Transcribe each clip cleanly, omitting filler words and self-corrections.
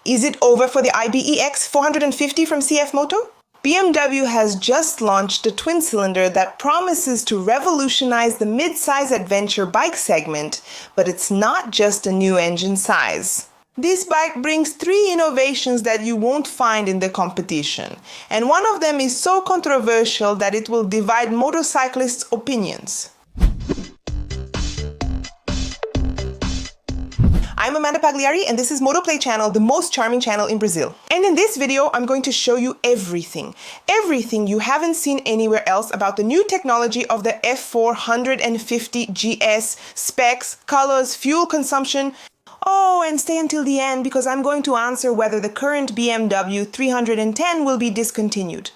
Is it over for the IBEX 450 from CF Moto? BMW has just launched a twin-cylinder that promises to revolutionize the mid-size adventure bike segment, but it's not just a new engine size. This bike brings 3 innovations that you won't find in the competition, and one of them is so controversial that it will divide motorcyclists' opinions. I'm Amanda Pagliari and this is Motoplay Channel, the most charming channel in Brazil. And in this video, I'm going to show you everything you haven't seen anywhere else about the new technology of the F450GS, specs, colors, fuel consumption. Oh, and stay until the end because I'm going to answer whether the current BMW 310 will be discontinued.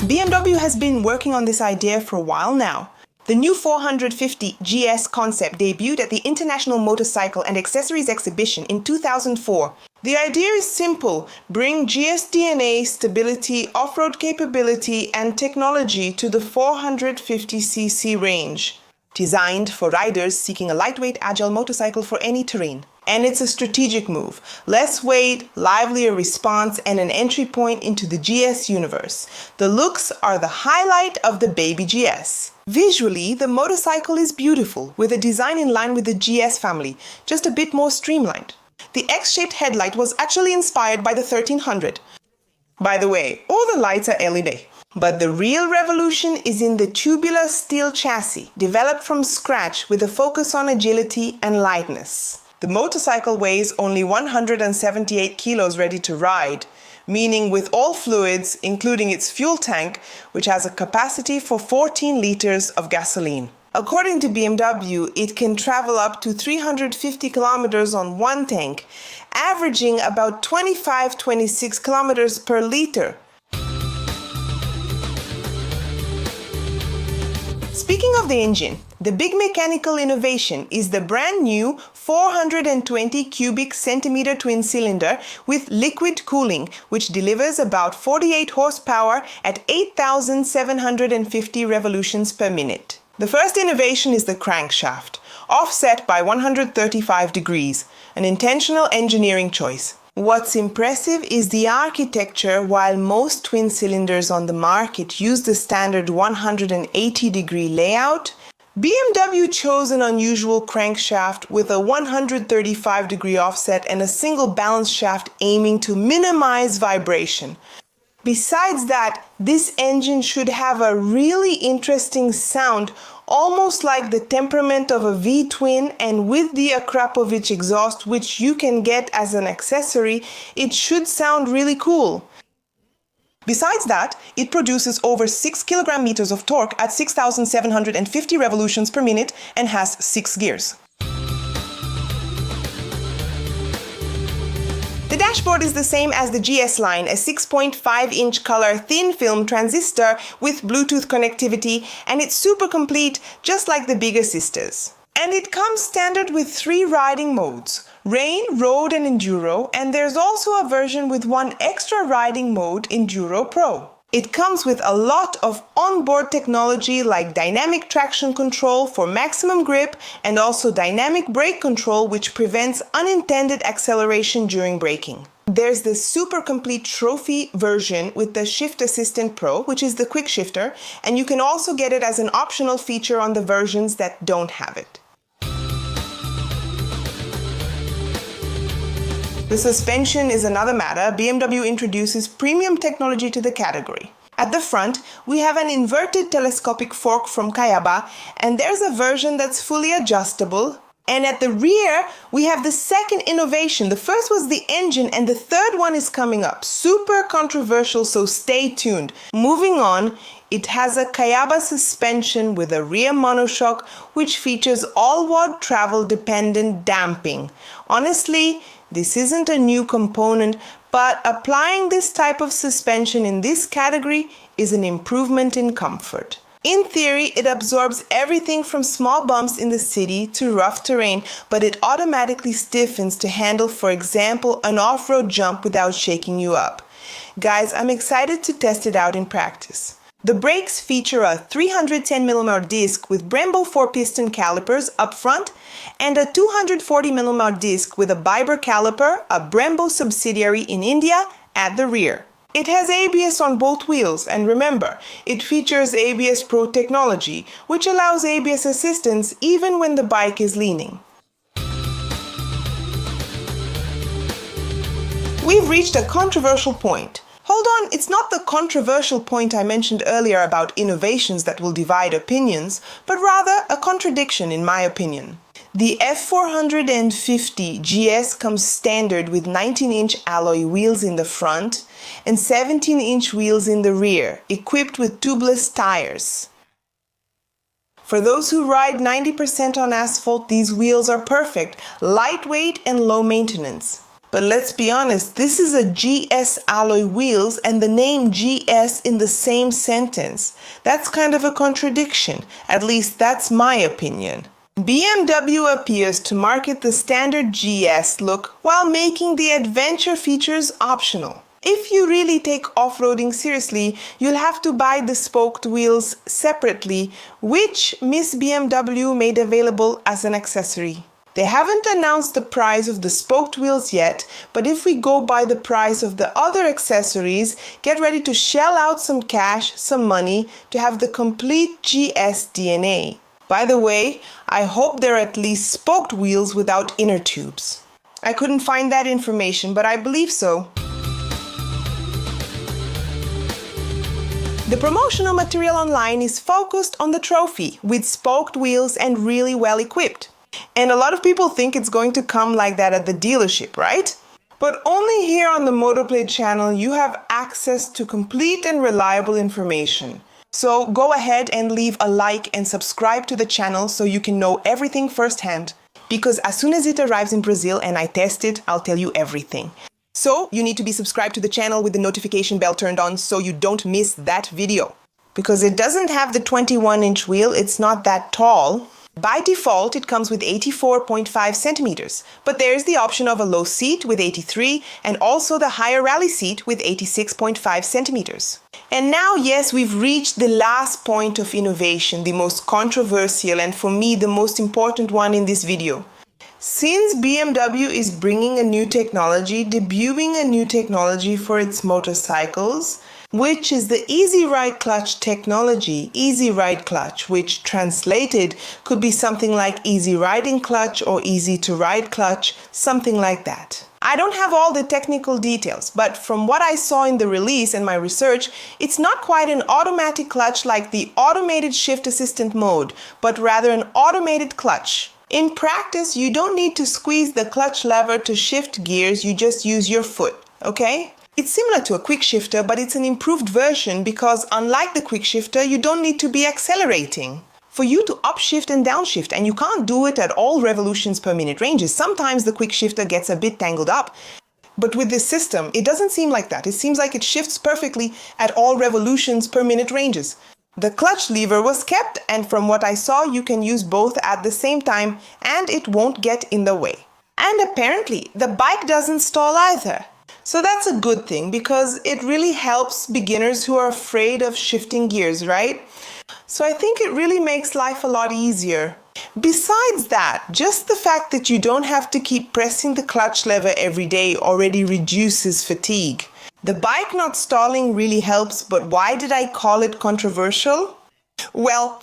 BMW has been working on this idea for a while now. The new 450GS concept debuted at the International Motorcycle and Accessories Exhibition in 2004. The idea is simple: bring GS DNA, stability, off-road capability, and technology to the 450cc range. Designed for riders seeking a lightweight, agile motorcycle for any terrain. And it's a strategic move. Less weight, livelier response, and an entry point into the GS universe. The looks are the highlight of the baby GS. Visually, the motorcycle is beautiful, with a design in line with the GS family, just a bit more streamlined. The X-shaped headlight was actually inspired by the 1300. By the way, all the lights are LED. But the real revolution is in the tubular steel chassis, developed from scratch with a focus on agility and lightness. The motorcycle weighs only 178 kilos ready to ride, meaning with all fluids, including its fuel tank, which has a capacity for 14 liters of gasoline. According to BMW, it can travel up to 350 kilometers on one tank, averaging about 25-26 kilometers per liter. Speaking of the engine, the big mechanical innovation is the brand new 420 cubic centimeter twin cylinder with liquid cooling, which delivers about 48 horsepower at 8,750 revolutions per minute. The first innovation is the crankshaft, offset by 135 degrees, an intentional engineering choice. What's impressive is the architecture. While most twin cylinders on the market use the standard 180-degree layout, BMW chose an unusual crankshaft with a 135-degree offset and a single balance shaft aiming to minimize vibration. Besides that, this engine should have a really interesting sound, almost like the temperament of a V-twin, and with the Akrapovic exhaust, which you can get as an accessory, it should sound really cool. Besides that, it produces over 6 kg-meters of torque at 6,750 revolutions per minute and has 6 gears. The dashboard is the same as the GS line, a 6.5-inch color thin film transistor with Bluetooth connectivity, and it's super complete, just like the bigger sisters. And it comes standard with 3 riding modes: rain, road, and enduro, and there's also a version with 1 extra riding mode, Enduro Pro. It comes with a lot of onboard technology like dynamic traction control for maximum grip and also dynamic brake control, which prevents unintended acceleration during braking. There's the super complete trophy version with the Shift Assistant Pro, which is the quick shifter, and you can also get it as an optional feature on the versions that don't have it. The suspension is another matter. BMW introduces premium technology to the category. At the front, we have an inverted telescopic fork from Kayaba, and there's a version that's fully adjustable. And at the rear, we have the second innovation. The first was the engine, and the third one is coming up. Super controversial, so stay tuned. Moving on, it has a Kayaba suspension with a rear monoshock, which features all-wad travel-dependent damping. Honestly, this isn't a new component, but applying this type of suspension in this category is an improvement in comfort. In theory, it absorbs everything from small bumps in the city to rough terrain, but it automatically stiffens to handle, for example, an off-road jump without shaking you up. Guys, I'm excited to test it out in practice. The brakes feature a 310mm disc with Brembo 4-piston calipers up front and a 240mm disc with a Biber caliper, a Brembo subsidiary in India, at the rear. It has ABS on both wheels, and remember, it features ABS Pro technology, which allows ABS assistance even when the bike is leaning. We've reached a controversial point. Hold on, it's not the controversial point I mentioned earlier about innovations that will divide opinions, but rather a contradiction in my opinion. The F450GS comes standard with 19-inch alloy wheels in the front and 17-inch wheels in the rear, equipped with tubeless tires. For those who ride 90% on asphalt, these wheels are perfect, lightweight and low maintenance. But let's be honest, this is a GS alloy wheels and the name GS in the same sentence. That's kind of a contradiction. At least that's my opinion. BMW appears to market the standard GS look while making the adventure features optional. If you really take off-roading seriously, you'll have to buy the spoked wheels separately, which Miss BMW made available as an accessory. They haven't announced the price of the spoked wheels yet, but if we go by the price of the other accessories, get ready to shell out some cash, some money, to have the complete GS DNA. By the way, I hope they're at least spoked wheels without inner tubes. I couldn't find that information, but I believe so. The promotional material online is focused on the trophy, with spoked wheels and really well equipped. And a lot of people think it's going to come like that at the dealership, right? But only here on the Motorplay channel you have access to complete and reliable information. So go ahead and leave a like and subscribe to the channel so you can know everything firsthand. Because as soon as it arrives in Brazil and I test it, I'll tell you everything. So you need to be subscribed to the channel with the notification bell turned on so you don't miss that video. Because it doesn't have the 21-inch wheel, it's not that tall. By default, it comes with 84.5 centimeters, but there's the option of a low seat with 83 and also the higher rally seat with 86.5 centimeters. And now, yes, we've reached the last point of innovation, the most controversial and for me the most important one in this video. Since BMW is bringing a new technology, debuting a new technology for its motorcycles, which is the Easy Ride Clutch technology, Easy Ride Clutch, which translated could be something like Easy Riding Clutch or Easy to Ride Clutch, something like that. I don't have all the technical details, but from what I saw in the release and my research, it's not quite an automatic clutch like the automated shift assistant mode, but rather an automated clutch. In practice, you don't need to squeeze the clutch lever to shift gears, you just use your foot, okay? It's similar to a quick shifter, but it's an improved version because unlike the quick shifter, you don't need to be accelerating for you to upshift and downshift, and you can't do it at all revolutions per minute ranges. Sometimes the quick shifter gets a bit tangled up, but with this system, it doesn't seem like that. It seems like it shifts perfectly at all revolutions per minute ranges. The clutch lever was kept, and from what I saw, you can use both at the same time and it won't get in the way. And apparently, the bike doesn't stall either. So that's a good thing because it really helps beginners who are afraid of shifting gears, right? So I think it really makes life a lot easier. Besides that, just the fact that you don't have to keep pressing the clutch lever every day already reduces fatigue. The bike not stalling really helps, but why did I call it controversial? Well,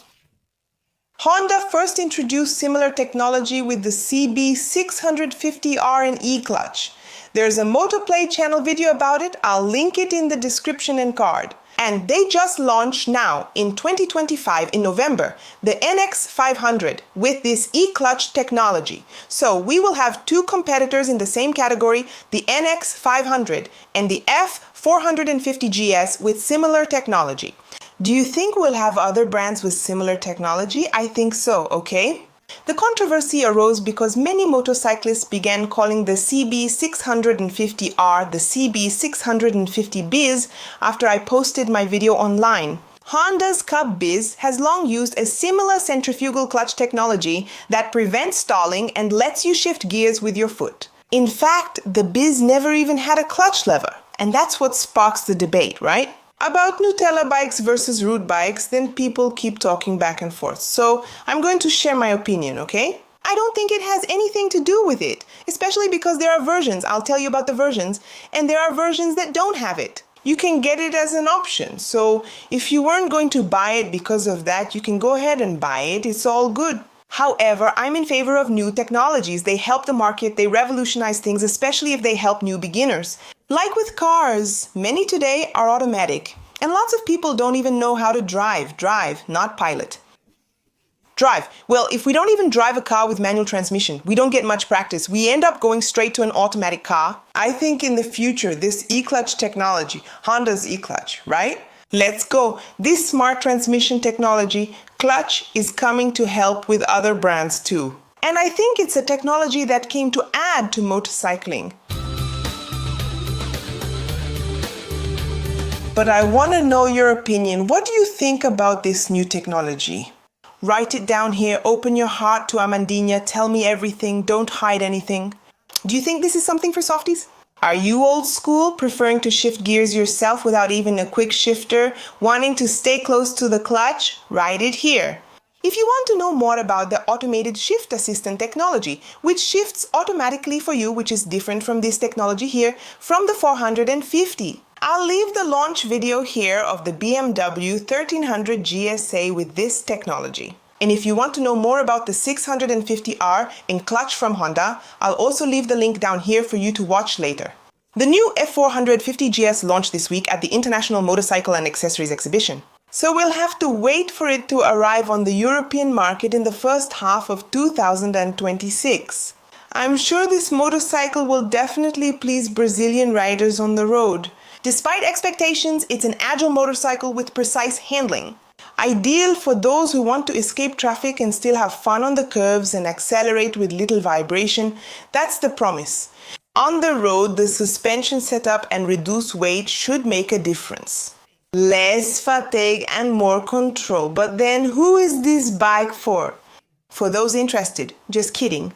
Honda first introduced similar technology with the CB650R and E clutch. There's a Motorplay channel video about it, I'll link it in the description and card. And they just launched now in 2025 in November the NX500 with this e-clutch technology. So we will have two competitors in the same category, the NX500 and the F450GS with similar technology. Do you think we'll have other brands with similar technology? I think so, okay? The controversy arose because many motorcyclists began calling the CB650R the CB650Biz after I posted my video online. Honda's Cub Biz has long used a similar centrifugal clutch technology that prevents stalling and lets you shift gears with your foot. In fact, the Biz never even had a clutch lever, and that's what sparks the debate, right? About Nutella bikes versus road bikes, then people keep talking back and forth. So I'm going to share my opinion, okay? I don't think it has anything to do with it, especially because there are versions. I'll tell you about the versions, and there are versions that don't have it. You can get it as an option. So if you weren't going to buy it because of that, you can go ahead and buy it. It's all good. However, I'm in favor of new technologies. They help the market, they revolutionize things, especially if they help new beginners. Like with cars, many today are automatic. And lots of people don't even know how to drive, not pilot. Drive. Well, if we don't even drive a car with manual transmission, we don't get much practice. We end up going straight to an automatic car. I think in the future, this e-clutch technology, Honda's e-clutch, right? Let's go. This smart transmission technology, clutch, is coming to help with other brands too. And I think it's a technology that came to add to motorcycling. But I want to know your opinion. What do you think about this new technology? Write it down here. Open your heart to Amandina. Tell me everything. Don't hide anything. Do you think this is something for softies? Are you old school, preferring to shift gears yourself without even a quick shifter, wanting to stay close to the clutch? Write it here. If you want to know more about the automated shift assistant technology, which shifts automatically for you, which is different from this technology here, from the 450. I'll leave the launch video here of the BMW 1300 GSA with this technology. And if you want to know more about the 650R in clutch from Honda, I'll also leave the link down here for you to watch later. The new F450GS launched this week at the International Motorcycle and Accessories Exhibition. So we'll have to wait for it to arrive on the European market in the first half of 2026. I'm sure this motorcycle will definitely please Brazilian riders on the road. Despite expectations, it's an agile motorcycle with precise handling. Ideal for those who want to escape traffic and still have fun on the curves and accelerate with little vibration. That's the promise. On the road, the suspension setup and reduced weight should make a difference. Less fatigue and more control. But then who is this bike for? For those interested. Just kidding.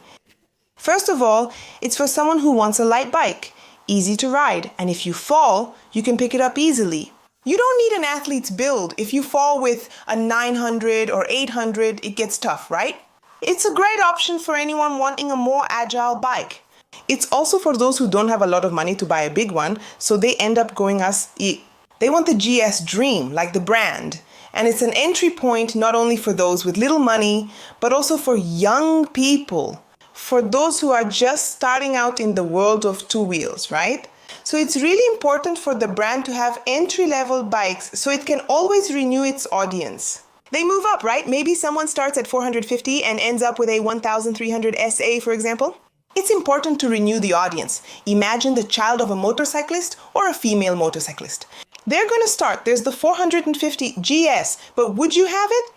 First of all, it's for someone who wants a light bike. Easy to ride, and if you fall, you can pick it up easily. You don't need an athlete's build. If you fall with a 900 or 800, it gets tough, right? It's a great option for anyone wanting a more agile bike. It's also for those who don't have a lot of money to buy a big one, so they end up going they want the GS Dream, like the brand. And it's an entry point not only for those with little money, but also for young people. For those who are just starting out in the world of two wheels, right? So it's really important for the brand to have entry-level bikes so it can always renew its audience. They move up, right? Maybe someone starts at 450 and ends up with a 1300 SA, for example. It's important to renew the audience. Imagine the child of a motorcyclist or a female motorcyclist. They're going to start. There's the 450 GS, but would you have it?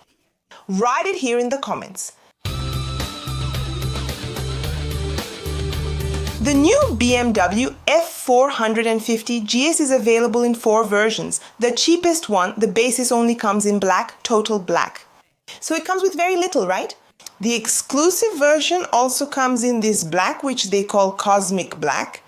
Write it here in the comments. The new BMW F450GS is available in 4 versions. The cheapest one, the basis, only comes in black, total black. So it comes with very little, right? The exclusive version also comes in this black, which they call Cosmic Black,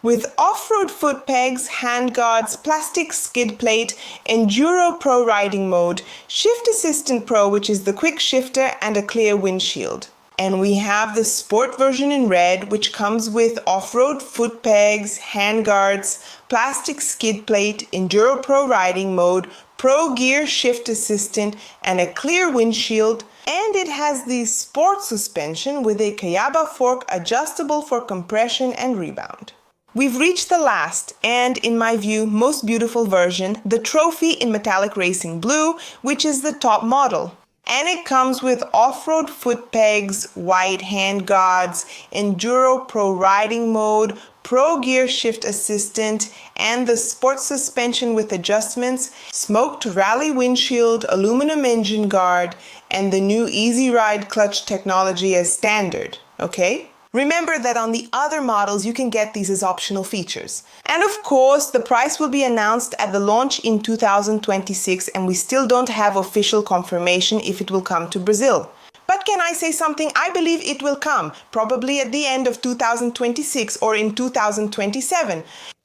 with off-road foot pegs, handguards, plastic skid plate, Enduro Pro riding mode, Shift Assistant Pro, which is the quick shifter, and a clear windshield. And we have the sport version in red, which comes with off-road foot pegs, handguards, plastic skid plate, Enduro Pro riding mode, Pro Gear Shift Assistant, and a clear windshield. And it has the sport suspension with a Kayaba fork adjustable for compression and rebound. We've reached the last and, in my view, most beautiful version, the Trophy in metallic racing blue, which is the top model. And it comes with off-road foot pegs, white hand guards, Enduro Pro riding mode, Pro Gear Shift Assistant, and the sport suspension with adjustments, smoked rally windshield, aluminum engine guard, and the new Easy Ride clutch technology as standard, okay? Remember that on the other models you can get these as optional features. And of course, the price will be announced at the launch in 2026, and we still don't have official confirmation if it will come to Brazil. But can I say something? I believe it will come, probably at the end of 2026 or in 2027.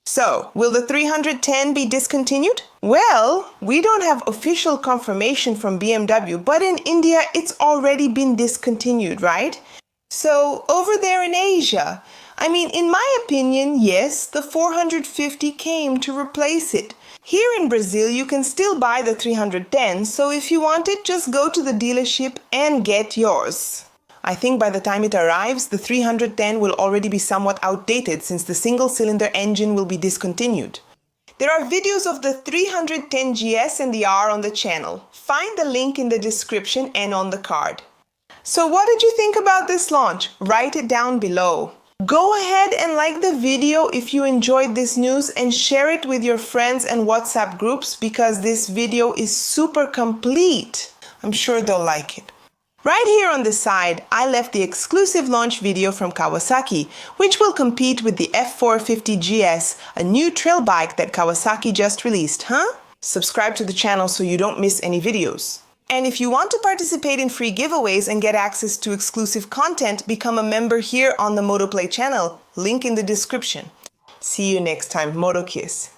So, will the 310 be discontinued? Well, we don't have official confirmation from BMW, but in India it's already been discontinued, right? So, over there in Asia, in my opinion, yes, the 450 came to replace it. Here in Brazil, you can still buy the 310, so if you want it, just go to the dealership and get yours. I think by the time it arrives, the 310 will already be somewhat outdated since the single-cylinder engine will be discontinued. There are videos of the 310GS and the R on the channel. Find the link in the description and on the card. So what did you think about this launch? Write it down below. Go ahead and like the video if you enjoyed this news and share it with your friends and WhatsApp groups because this video is super complete. I'm sure they'll like it. Right here on the side, I left the exclusive launch video from Kawasaki, which will compete with the F450GS, a new trail bike that Kawasaki just released, huh? Subscribe to the channel so you don't miss any videos. And if you want to participate in free giveaways and get access to exclusive content, become a member here on the MotoPlay channel, link in the description. See you next time, Moto Kiss.